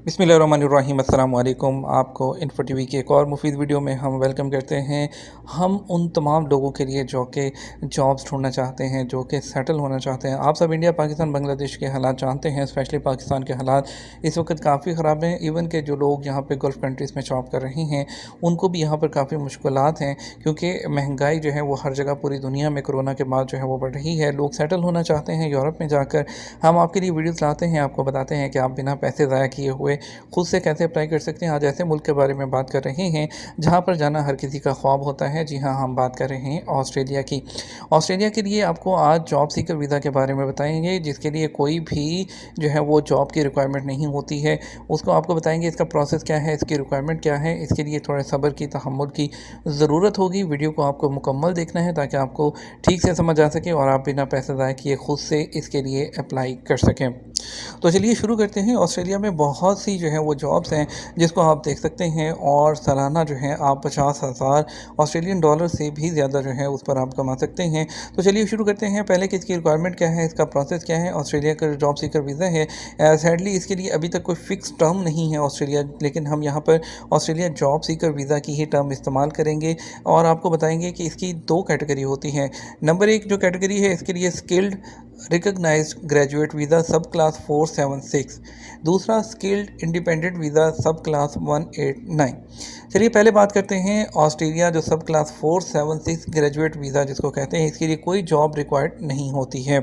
बिस्मिल्लाहिर्रहमानिर्रहीम अस्सलाम वालेकुम। आपको इन्फो टीवी की एक और मुफीद वीडियो में हम वेलकम करते हैं। हम उन तमाम लोगों के लिए जो कि जॉब्स ढूंढना चाहते हैं, जो कि सेटल होना चाहते हैं। आप सब इंडिया, पाकिस्तान, बांग्लादेश के हालात जानते हैं। स्पेशली पाकिस्तान के हालात इस वक्त काफ़ी ख़राब हैं। इवन के जो लोग यहाँ पे गल्फ़ कंट्रीज़ में जॉब कर रहे हैं, उनको भी यहाँ पर काफ़ी मुश्किलात हैं, क्योंकि महंगाई जो है वो हर जगह पूरी दुनिया में कोरोना के बाद जो है वो बढ़ रही है। लोग सेटल होना चाहते हैं यूरोप में जाकर। हम आपके लिए वीडियोज़ लाते हैं, आपको बताते हैं कि आप बिना पैसे ज़ाया किए हुए खुद से कैसे अप्लाई कर सकते हैं। आज ऐसे मुल्क के बारे में बात कर रहे हैं जहाँ पर जाना हर किसी का ख्वाब होता है। जी हाँ, हम बात कर रहे हैं ऑस्ट्रेलिया की। ऑस्ट्रेलिया के लिए आपको आज जॉब सीकर वीज़ा के बारे में बताएंगे, जिसके लिए कोई भी जो है वो जॉब की रिक्वायरमेंट नहीं होती है। उसको आपको बताएंगे इसका प्रोसेस क्या है, इसकी रिक्वायरमेंट क्या है। इसके लिए थोड़े सब्र की, तहम्मुल की ज़रूरत होगी। वीडियो को आपको मुकम्मल देखना है ताकि आपको ठीक से समझ आ सके और आप बिना पैसे ज़ाया किए खुद से इसके लिए अप्लाई कर सकें। तो चलिए शुरू करते हैं। ऑस्ट्रेलिया में बहुत सी जो है वो जॉब्स हैं जिसको आप देख सकते हैं, और सालाना जो है आप 50,000 ऑस्ट्रेलियन डॉलर से भी ज़्यादा जो है उस पर आप कमा सकते हैं। तो चलिए शुरू करते हैं। पहले कि इसकी रिक्वायरमेंट क्या है, इसका प्रोसेस क्या है। ऑस्ट्रेलिया का जॉब सीकर वीज़ा है, सैडली इसके लिए अभी तक कोई फ़िक्स टर्म नहीं है ऑस्ट्रेलिया, लेकिन हम यहाँ पर ऑस्ट्रेलिया जॉब सीकर वीज़ा की ही टर्म इस्तेमाल करेंगे और आपको बताएंगे कि इसकी दो कैटेगरी होती हैं। नंबर एक जो कैटेगरी है, इसके लिए skilled recognised graduate visa subclass 476, दूसरा skilled independent visa subclass 189। चलिए पहले बात करते हैं ऑस्ट्रेलिया जो सब क्लास 476 ग्रेजुएट वीज़ा जिसको कहते हैं, इसके लिए कोई जॉब रिक्वायर्ड नहीं होती है।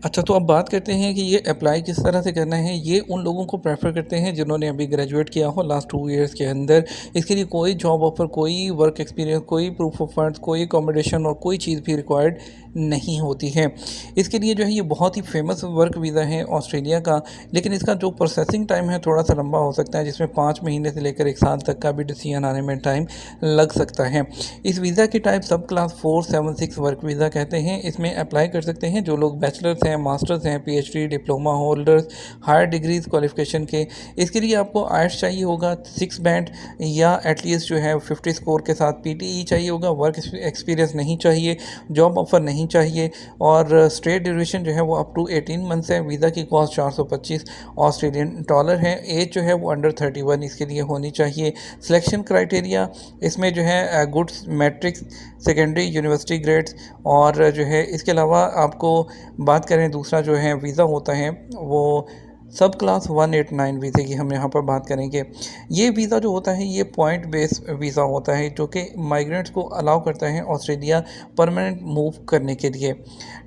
अच्छा, तो अब बात करते हैं कि ये अप्लाई किस तरह से करना है। ये उन लोगों को प्रेफर करते हैं जिन्होंने अभी ग्रेजुएट किया हो लास्ट 2 ईयर्स के अंदर। इसके लिए कोई जॉब ऑफ़र, कोई वर्क एक्सपीरियंस, कोई प्रूफ ऑफ फंड्स, कोई अकोमोडेशन और कोई चीज़ भी रिक्वायर्ड नहीं होती है। इसके लिए जो है ये बहुत ही फेमस वर्क वीज़ा है ऑस्ट्रेलिया का, लेकिन इसका जो प्रोसेसिंग टाइम है थोड़ा सा लंबा हो सकता है, जिसमें 5 महीने से लेकर 1 साल तक का भी डिसीजन आने में टाइम लग सकता है। इस वीज़ा की टाइप सब क्लास 476 वर्क वीज़ा कहते हैं। इसमें अप्लाई कर सकते हैं जो लोग बैचलर्स हैं, मास्टर्स हैं, PhD, diploma holders, higher degrees qualification के। इसके लिए आपको आइट्स चाहिए होगा 6 बैंड, या एटलीस्ट जो है 50 स्कोर के साथ पीटीई चाहिए होगा। वर्क एक्सपीरियंस नहीं चाहिए, जॉब ऑफर नहीं चाहिए, और स्ट्रेट ड्यूरेशन जो है वो अप टू 18 मंथ्स है। वीज़ा की कॉस्ट 425 ऑस्ट्रेलियन डॉलर है। एज जो है वो अंडर 31 इसके लिए होनी चाहिए। सिलेक्शन क्राइटेरिया इसमें जो है goods matrix, secondary university grades, और जो है इसके अलावा आपको बात करें दूसरा जो है वीज़ा होता है वो सब क्लास 189 वीज़े की हम यहाँ पर बात करेंगे। ये वीज़ा जो होता है ये पॉइंट बेस वीज़ा होता है, जो कि माइग्रेंट्स को अलाउ करता है ऑस्ट्रेलिया परमानेंट मूव करने के लिए।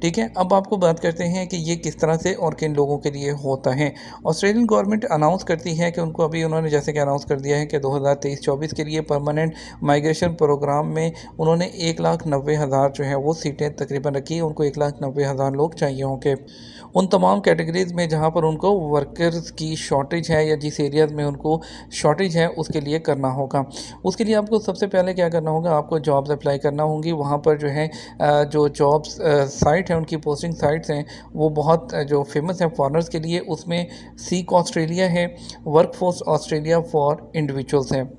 ठीक है, अब आपको बात करते हैं कि ये किस तरह से और किन लोगों के लिए होता है। ऑस्ट्रेलियन गवर्नमेंट अनाउंस करती है कि उनको अभी उन्होंने जैसे कि अनाउंस कर दिया है कि 2023-24 के लिए परमानेंट माइग्रेशन प्रोग्राम में उन्होंने 1,90,000 जो है वो सीटें तकरीबन रखी है। उनको 1,90,000 लोग चाहिए होंगे उन तमाम कैटेगरीज़ में जहाँ पर उनको वर्कर्स की शॉर्टेज है, या जिस एरियाज़ में उनको शॉर्टेज है उसके लिए करना होगा। उसके लिए आपको सबसे पहले क्या करना होगा, आपको जॉब्स अप्लाई करना होंगी। वहाँ पर जो है जो जॉब्स साइट है, उनकी पोस्टिंग साइट्स हैं वो बहुत जो फेमस हैं फॉरनर्स के लिए, उसमें सीक ऑस्ट्रेलिया है, वर्कफोर्स ऑस्ट्रेलिया फॉर इंडिविजुअल्स है।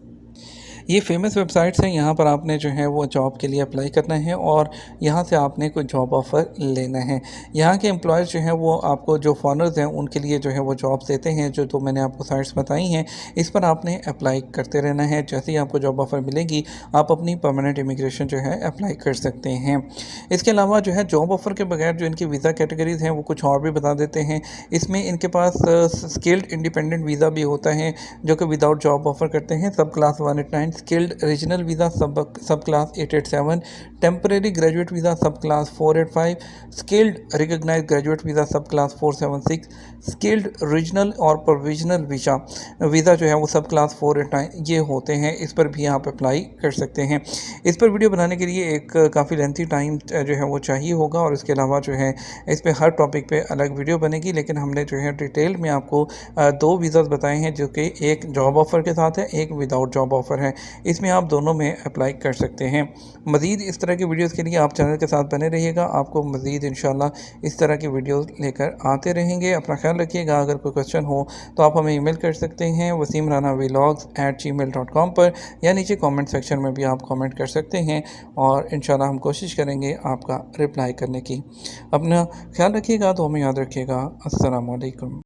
ये फेमस वेबसाइट्स हैं। यहाँ पर आपने जो है वो जॉब के लिए अप्लाई करना है और यहाँ से आपने कोई जॉब ऑफ़र लेना है। यहाँ के एम्प्लॉयज़ जो हैं वो आपको, जो फॉरनर्स हैं उनके लिए जो है वो जॉब्स देते हैं। जो तो मैंने आपको साइट्स बताई हैं, इस पर आपने अप्लाई करते रहना है। जैसे ही आपको जॉब ऑफ़र मिलेगी आप अपनी परमानेंट इमिग्रेशन जो है अप्लाई कर सकते हैं। इसके अलावा जो है जॉब ऑफ़र के बगैर जो इनकी वीज़ा कैटेगरीज़ हैं वो कुछ और भी बता देते हैं। इसमें इनके पास स्किल्ड इंडिपेंडेंट वीज़ा भी होता है, जो कि विदाउट जॉब ऑफ़र करते हैं, subclass 189। Skilled regional visa subclass 887, temporary graduate visa subclass 485, skilled recognised graduate visa subclass 476, skilled regional और प्रोविजनल वीज़ा जो है वो सब क्लास 489 ये होते हैं। इस पर भी आप अप्लाई कर सकते हैं। इस पर वीडियो बनाने के लिए एक काफ़ी लेंथी टाइम जो है वो चाहिए होगा, और इसके अलावा जो है इस पर हर टॉपिक पे अलग वीडियो बनेगी। लेकिन हमने जो है डिटेल में आपको 2 वीज़ाज़ बताए हैं, जो कि एक जॉब ऑफ़र के साथ है, एक विदाउट जॉब ऑफ़र है। इसमें आप दोनों में अप्लाई कर सकते हैं। मज़ीद इस तरह की वीडियोज़ के लिए आप चैनल के साथ बने रहिएगा। आपको मज़ीद इंशाल्लाह इस तरह की वीडियोज़ लेकर आते रहेंगे। अपना ख्याल रखिएगा। अगर कोई क्वेश्चन हो तो आप हमें ईमेल कर सकते हैं wasimranavlogs@gmail.com पर, या नीचे कमेंट सेक्शन में भी आप कमेंट कर सकते हैं, और इंशाल्लाह हम कोशिश करेंगे आपका रिप्लाई करने की। अपना ख्याल रखिएगा, तो हमें याद रखिएगा। अस्सलाम वालेकुम।